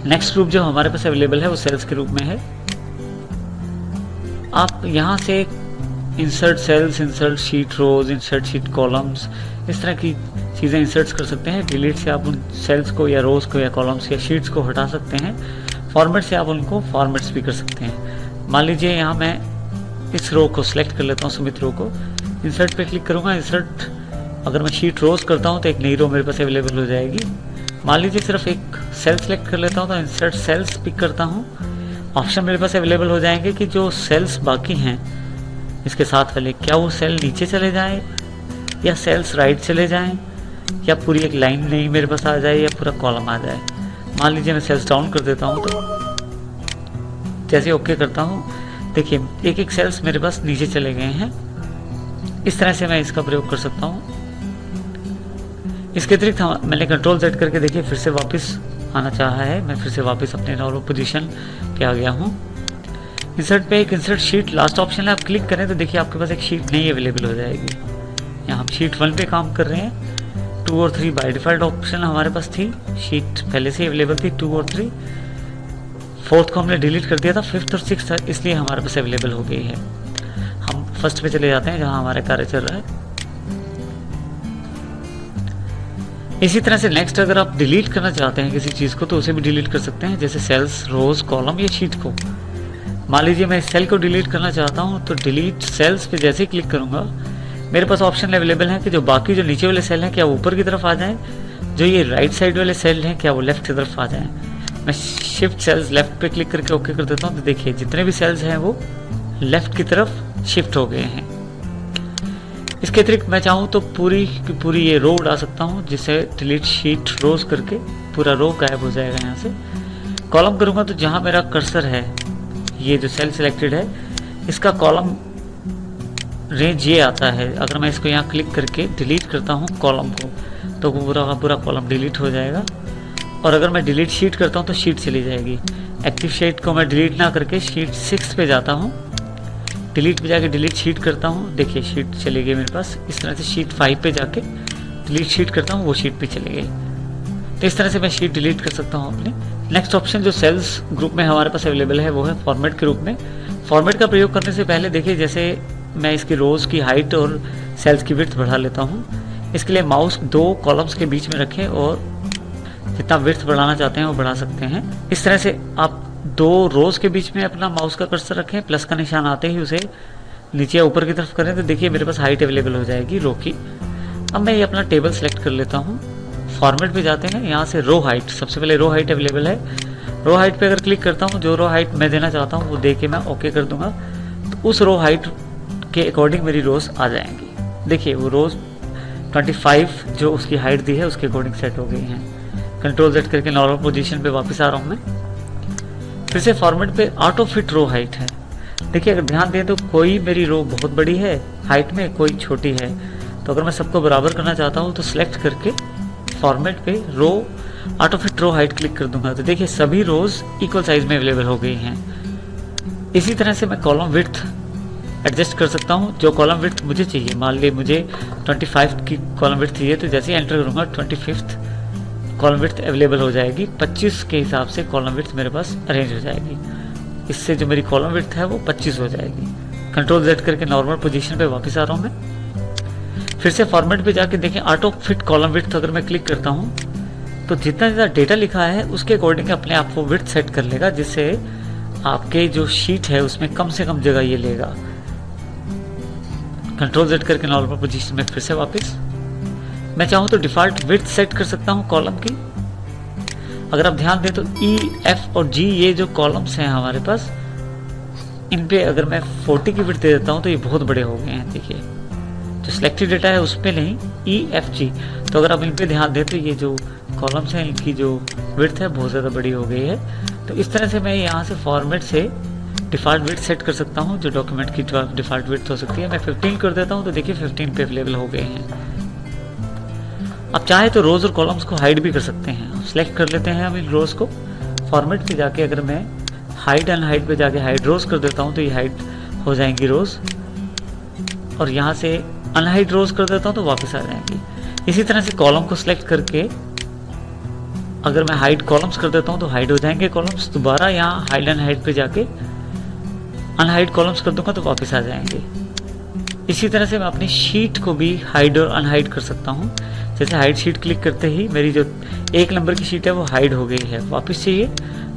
Next group जो हमारे पास available है वो सेल्स के रूप में है। आप यहाँ से इंसर्ट सेल्स, इंसर्ट शीट रोज, इंसर्ट शीट कॉलम्स, इस तरह की चीज़ें इंसर्ट कर सकते हैं। डिलीट से आप उन सेल्स को या रोज को या कॉलम्स या शीट्स को हटा सकते हैं। फॉर्मेट से आप उनको फॉर्मेट्स भी कर सकते हैं। मान लीजिए यहाँ मैं इस रो को सिलेक्ट कर लेता हूँ, सुमित रो को, इंसर्ट पे क्लिक करूँगा। इंसर्ट अगर मैं शीट रोज करता हूँ तो एक नई रो मेरे पास अवेलेबल हो जाएगी। मान लीजिए सिर्फ एक सेल सेलेक्ट कर लेता हूँ तो इंसर्ट सेल्स पिक करता हूँ। ऑप्शन मेरे पास अवेलेबल हो जाएंगे कि जो सेल्स बाकी हैं इसके साथ वाले, क्या वो सेल नीचे चले जाएं या सेल्स राइट चले जाएं या पूरी एक लाइन नहीं मेरे पास आ जाए या पूरा कॉलम आ जाए। मान लीजिए मैं सेल्स डाउन कर देता हूँ तो जैसे ओके करता हूँ, देखिए एक एक सेल्स मेरे पास नीचे चले गए हैं। इस तरह से मैं इसका प्रयोग कर सकता हूँ। इसके अतिरिक्त मैंने कंट्रोल Z करके देखिए फिर से वापस आना चाहा है। मैं फिर से वापस अपने नॉर्मल पोजीशन पे आ गया हूँ। इंसर्ट पे एक इंसर्ट शीट लास्ट ऑप्शन है, आप क्लिक करें तो देखिए आपके पास एक शीट नई अवेलेबल हो जाएगी। यहाँ हम शीट 1 पे काम कर रहे हैं। 2 और 3 बाय डिफ़ॉल्ट ऑप्शन हमारे पास थी, शीट पहले से अवेलेबल थी 2 और 3। 4th को हमने डिलीट कर दिया था, 5th और 6th इसलिए हमारे पास अवेलेबल हो गई है। हम फर्स्ट पे चले जाते हैं जहाँ हमारा कार्य चल रहा है। इसी तरह से नेक्स्ट अगर आप डिलीट करना चाहते हैं किसी चीज़ को तो उसे भी डिलीट कर सकते हैं, जैसे सेल्स, रोज, कॉलम या शीट को। मान लीजिए मैं इस सेल को डिलीट करना चाहता हूं तो डिलीट सेल्स पे जैसे ही क्लिक करूंगा मेरे पास ऑप्शन अवेलेबल है कि जो बाकी जो नीचे वाले सेल हैं क्या वो ऊपर की तरफ आ जाएं, जो ये राइट साइड वाले सेल हैं क्या वो लेफ्ट की तरफ आ जाएं। मैं शिफ्ट सेल्स लेफ्ट पे क्लिक करके ओके कर देता हूँ तो देखिए जितने भी सेल्स हैं वो लेफ्ट की तरफ शिफ्ट हो गए हैं। इसके अतिरिक्त मैं चाहूँ तो पूरी की पूरी ये रो उड़ा सकता हूँ, जिससे डिलीट शीट रोज करके पूरा रो गायब हो जाएगा। यहाँ से कॉलम करूँगा तो जहाँ मेरा कर्सर है, ये जो सेल सिलेक्टेड है इसका कॉलम रेंज ये आता है। अगर मैं इसको यहाँ क्लिक करके डिलीट करता हूँ कॉलम को तो पूरा कॉलम डिलीट हो जाएगा। और अगर मैं डिलीट शीट करता हूँ तो शीट चली जाएगी। एक्टिव शीट को मैं डिलीट ना करके शीट 6 पे जाता हूँ, डिलीट पे जाके डिलीट शीट करता हूँ, देखिए शीट चली गई मेरे पास। इस तरह से शीट 5 पे जाके डिलीट शीट करता हूँ, वो शीट पे चली गई। तो इस तरह से मैं शीट डिलीट कर सकता हूँ अपने। नेक्स्ट ऑप्शन जो सेल्स ग्रुप में हमारे पास अवेलेबल है वो है फॉर्मेट के रूप में। फॉर्मेट का प्रयोग करने से पहले देखिए जैसे मैं इसकी रोज की हाइट और सेल्स की विड्थ बढ़ा लेता हूँ। इसके लिए माउस 2 कॉलम्स के बीच में रखें और जितना विड्थ बढ़ाना चाहते हैं वो बढ़ा सकते हैं। इस तरह से आप 2 रोज के बीच में अपना माउस का कर्सर रखें, प्लस का निशान आते ही उसे नीचे या ऊपर की तरफ करें तो देखिए मेरे पास हाइट अवेलेबल हो जाएगी रो की। अब मैं ये अपना टेबल सेलेक्ट कर लेता हूँ। फॉर्मेट पे जाते हैं, यहाँ से रो हाइट, सबसे पहले रो हाइट अवेलेबल है। रो हाइट पे अगर क्लिक करता हूँ, जो रो हाइट मैं देना चाहता हूँ वो दे के मैं ओके कर दूंगा तो उस रो हाइट के अकॉर्डिंग मेरी रोज आ जाएंगी। देखिए वो रोज 25 जो उसकी हाइट दी है उसके अकॉर्डिंग सेट हो गई हैं। कंट्रोल Z करके नॉर्मल पोजीशन पे वापस आ रहा हूँ मैं। फिर से फॉर्मेट पे ऑटो फिट रो हाइट है। देखिए अगर ध्यान दें तो कोई मेरी रो बहुत बड़ी है हाइट में, कोई छोटी है। तो अगर मैं सबको बराबर करना चाहता हूँ तो सिलेक्ट करके फॉर्मेट पे row auto fit row height click कर दूंगा तो देखिए सभी रोज इक्वल साइज में अवेलेबल हो गई हैं। इसी तरह से मैं कॉलम विड्थ एडजस्ट कर सकता हूँ, जो कॉलम विड्थ मुझे चाहिए। मान ली मुझे 25 की कॉलम विड्थ चाहिए तो जैसे ही एंटर करूँगा 25th कॉलम विड्थ अवेलेबल हो जाएगी। 25 के हिसाब से कॉलम विड्थ मेरे पास अरेंज हो जाएगी। इससे जो मेरी कॉलम विड्थ है वो 25 हो जाएगी। कंट्रोल Z करके नॉर्मल पोजीशन पे वापस आ रहा हूँ मैं। फिर से फॉर्मेट पे जाके देखें ऑटो फिट कॉलम विड्थ अगर मैं क्लिक करता हूँ तो जितना ज़्यादा डेटा लिखा है उसके अकॉर्डिंग अपने आप को विड्थ सेट कर लेगा, जिससे आपके जो शीट है उसमें कम से कम जगह ये लेगा। कंट्रोल Z करके नॉर्मल पोजीशन में फिर से वापस मैं चाहूँ तो डिफ़ॉल्ट विड्थ सेट कर सकता हूँ कॉलम की। अगर आप ध्यान दें तो E, F और G ये जो कॉलम्स हैं हमारे पास, इन पे अगर मैं 40 की विड्थ दे देता हूँ तो ये बहुत बड़े हो गए हैं। देखिए जो सिलेक्टेड डेटा है उस पर नहीं, E, F, G। तो अगर आप इन पे ध्यान दें तो ये जो कॉलम्स हैं इनकी जो विड्थ है बहुत ज़्यादा बड़ी हो गई है। तो इस तरह से मैं यहाँ से फॉर्मेट से डिफ़ॉल्ट विड्थ सेट कर सकता हूँ, जो डॉक्यूमेंट की डिफ़ॉल्ट विड्थ हो सकती है। मैं 15 कर देता हूँ तो देखिए 15 पे अवेलेबल हो गए हैं। आप चाहे तो रोज और कॉलम्स को हाइड भी कर सकते हैं। सेलेक्ट कर लेते हैं हम इन रोज को। फॉर्मेट पे जाके अगर मैं हाइड अनहाइड पे जाके हाइड रोज कर देता हूँ तो ये हाइड हो जाएंगी रोज, और यहाँ से अनहाइड रोज कर देता हूँ तो वापस आ जाएंगी। इसी तरह से कॉलम को सिलेक्ट करके अगर मैं हाइड कॉलम्स कर देता हूँ तो हाइड हो जाएंगे कॉलम्स, दोबारा यहाँ हाइड अनहाइड पे जाके अनहाइड कॉलम्स कर दूंगा तो वापस आ जाएंगे। इसी तरह से मैं अपनी शीट को भी हाइड और अनहाइड कर सकता हूँ। जैसे हाइड शीट क्लिक करते ही मेरी जो 1 नंबर की शीट है वो हाइड हो गई है। वापस चाहिए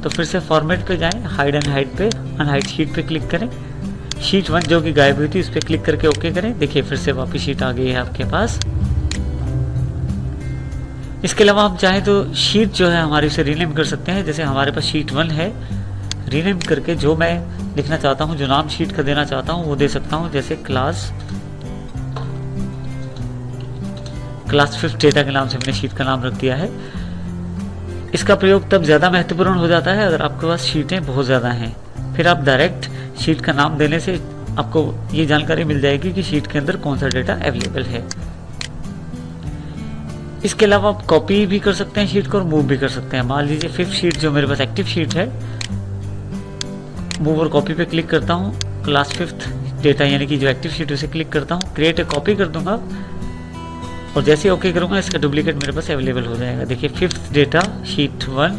तो फिर से फॉर्मेट पे जाएं, हाइड एंड हाइड पे अनहाइड शीट पे क्लिक करें, शीट 1 जो कि गायब हुई थी उस पर क्लिक करके ओके करें। देखिए फिर से वापस शीट आ गई है आपके पास। इसके अलावा हम चाहें तो शीट जो है हमारी उसे रीनेम कर सकते हैं। जैसे हमारे पास शीट 1 है, रीनेम करके जो मैं लिखना चाहता हूँ, जो नाम शीट का देना चाहता हूँ वो दे सकता हूँ। जैसे क्लास 5 डेटा के नाम से मैंने शीट का नाम रख दिया है। इसका प्रयोग तब ज़्यादा महत्वपूर्ण हो जाता है अगर आपके पास शीटें बहुत ज़्यादा हैं। फिर आप डायरेक्ट शीट का नाम देने से आपको ये जानकारी मिल जाएगी कि शीट के अंदर कौन सा डेटा अवेलेबल है। इसके अलावा आप कॉपी भी कर सकते हैं शीट को और मूव भी कर सकते हैं। मान लीजिए 5th शीट जो मेरे पास एक्टिव शीट है, मूव और कॉपी पे क्लिक करता हूँ, क्लास 5th डेटा यानी कि जो एक्टिव शीट उसे क्लिक करता हूँ, क्रिएट ए कॉपी कर दूंगा और जैसे ओके करूँगा इसका डुप्लीकेट मेरे पास अवेलेबल हो जाएगा। देखिए 5th डेटा शीट 1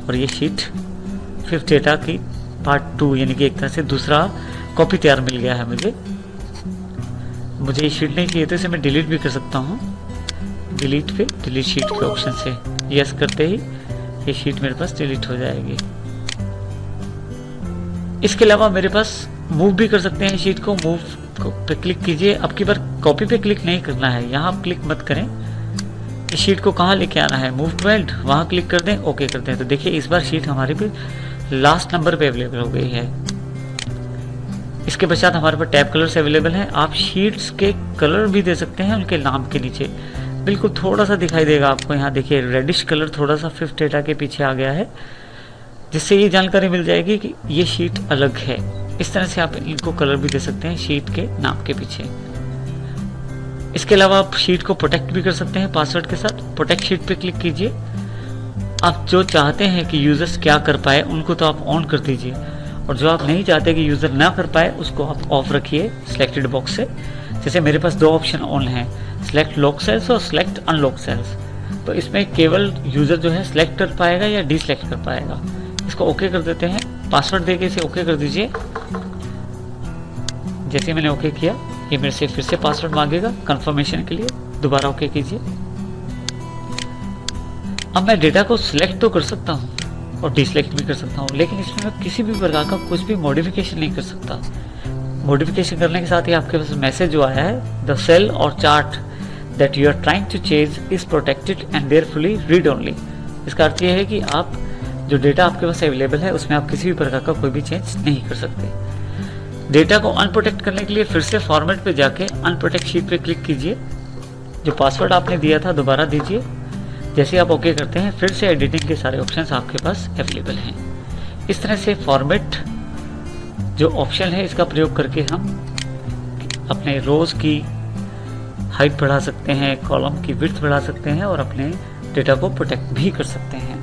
और ये शीट 5th डेटा की पार्ट 2 यानी कि एक तरह से दूसरा कॉपी तैयार मिल गया है मुझे ये शीट नहीं चाहिए तो इसे मैं डिलीट भी कर सकता हूँ। डिलीट पे डिलीट शीट के ऑप्शन से यस करते ही ये शीट मेरे पास डिलीट हो जाएगी। इसके अलावा मेरे पास मूव भी कर सकते हैं शीट को। मूव पे क्लिक कीजिए, अब की बार कॉपी पे क्लिक नहीं करना है, यहाँ आप क्लिक मत करें। इस शीट को कहाँ लेके आना है, मूव टू एंड, वहाँ क्लिक कर दें, ओके करते हैं। तो देखिए इस बार शीट हमारे पे लास्ट नंबर पे अवेलेबल हो गई है। इसके पश्चात हमारे पास टैब कलर्स अवेलेबल हैं। आप शीट्स के कलर भी दे सकते हैं उनके नाम के नीचे। बिल्कुल थोड़ा सा दिखाई देगा आपको, यहाँ देखिए रेडिश कलर थोड़ा सा 5th डेटा के पीछे आ गया है, जिससे ये जानकारी मिल जाएगी कि ये शीट अलग है। इस तरह से आप इनको कलर भी दे सकते हैं शीट के नाम के पीछे। इसके अलावा आप शीट को प्रोटेक्ट भी कर सकते हैं पासवर्ड के साथ। प्रोटेक्ट शीट पे क्लिक कीजिए। आप जो चाहते हैं कि यूजर्स क्या कर पाए उनको तो आप ऑन कर दीजिए, और जो आप नहीं चाहते कि यूजर ना कर पाए उसको आप ऑफ रखिए सिलेक्टेड बॉक्स से। जैसे मेरे पास 2 ऑप्शन ऑन हैं, सिलेक्ट लॉक सेल्स और सिलेक्ट अनलॉक सेल्स। तो इसमें केवल यूजर जो है सिलेक्ट कर पाएगा या डिसलेक्ट कर पाएगा। इसको ओके कर देते हैं, पासवर्ड देके इसे ओके कर दीजिए। जैसे मैंने ओके किया ये मेरे से फिर से पासवर्ड मांगेगा कंफर्मेशन के लिए, दोबारा ओके कीजिए। अब मैं डेटा को सिलेक्ट तो कर सकता हूँ और डिसलेक्ट भी कर सकता हूँ, लेकिन इसमें मैं किसी भी प्रकार का कुछ भी मॉडिफिकेशन नहीं कर सकता। मॉडिफिकेशन करने के साथ ही आपके पास मैसेज जो आया है, the cell or chart that you are trying to change is protected and therefore read only. इसका अर्थ यह है कि आप जो डेटा आपके पास अवेलेबल है उसमें आप किसी भी प्रकार का कोई भी चेंज नहीं कर सकते। डेटा को अनप्रोटेक्ट करने के लिए फिर से फॉर्मेट पे जाके अनप्रोटेक्ट शीट पे क्लिक कीजिए। जो पासवर्ड आपने दिया था दोबारा दीजिए। जैसे आप ओके करते हैं फिर से एडिटिंग के सारे ऑप्शंस आपके पास अवेलेबल हैं। इस तरह से फॉर्मेट जो ऑप्शन है इसका प्रयोग करके हम अपने रोज की हाइट बढ़ा सकते हैं, कॉलम की विड्थ बढ़ा सकते हैं और अपने डेटा को प्रोटेक्ट भी कर सकते हैं।